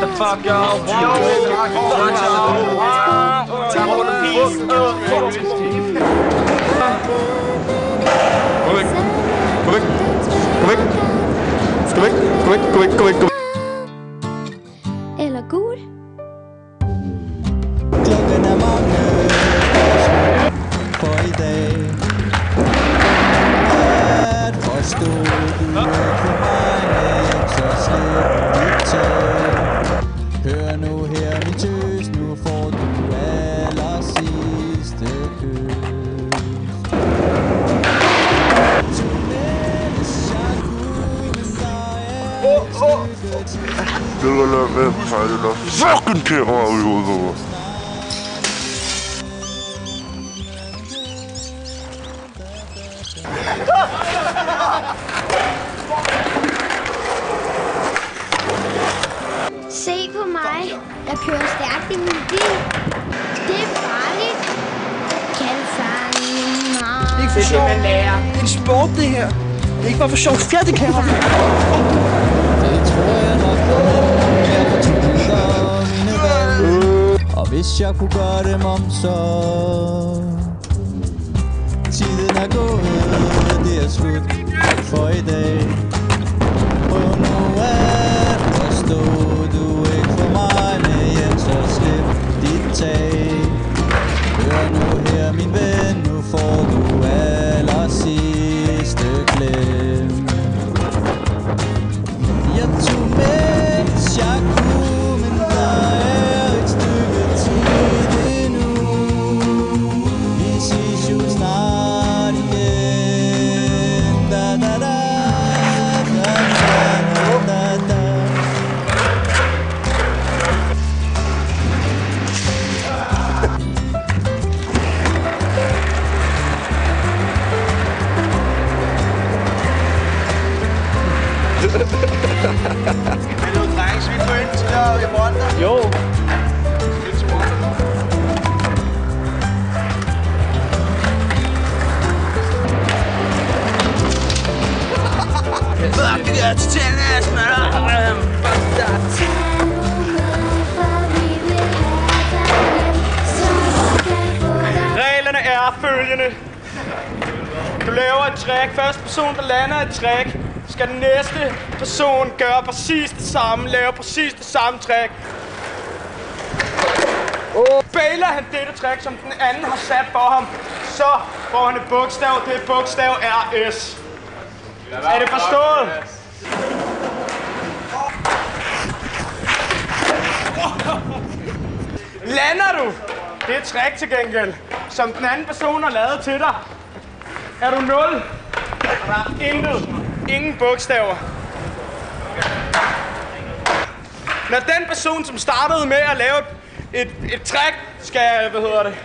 the fuck, y'all? Gå væk. Gå væk. Gå væk. Gå væk. Gå væk. Gå væk. Gå væk. Eller gul. Klokken er mange for i dag. At forstå du ikke for mig, så slip dit tag. Hør nu her min tøs, nu får du aller sidste kys. Det var lade med at fejle dig. Fucking kamera i hovedet på mig. Se på mig. Jeg kører stærkt i min bil. Det er farligt. Kan du fange mig? Det er ikke for sjov. Det er en sport, det her. Det er ikke bare for sjov. Fjern det kamera. Det tror jeg nok på, jeg fortryder mine valg. Og hvis jeg kunne gøre dem om, så tiden er gået, det er slut for i dag. Prøv nu at forstå, du er ikke for mig med hjem, så slip dit tag. Hør nu her min ven, nu får du aller sidste klem. Jeg tog mens jeg kunne, men der er et stykke tid endnu. Vi ses jo snart igen. Da da da, da da da da. Hallo, drenge, skal vi gå ind til Wonder? Jo. Fuck, det er totalt næsten, Reglerne er følgende. Du laver et trick. Første person, der lander et trick, skal den næste person gøre præcis det samme. Lave præcis det samme trick. Bailer han dette trick, som den anden har sat for ham, så får han et bogstav. Det bogstav er S. Er det forstået? Lander du? Det er et trick til gengæld, som den anden person har lavet til dig. Er du 0? Der er intet. Ingen bogstaver. Når den person, som startede med at lave et trick, skal, Hvor er det?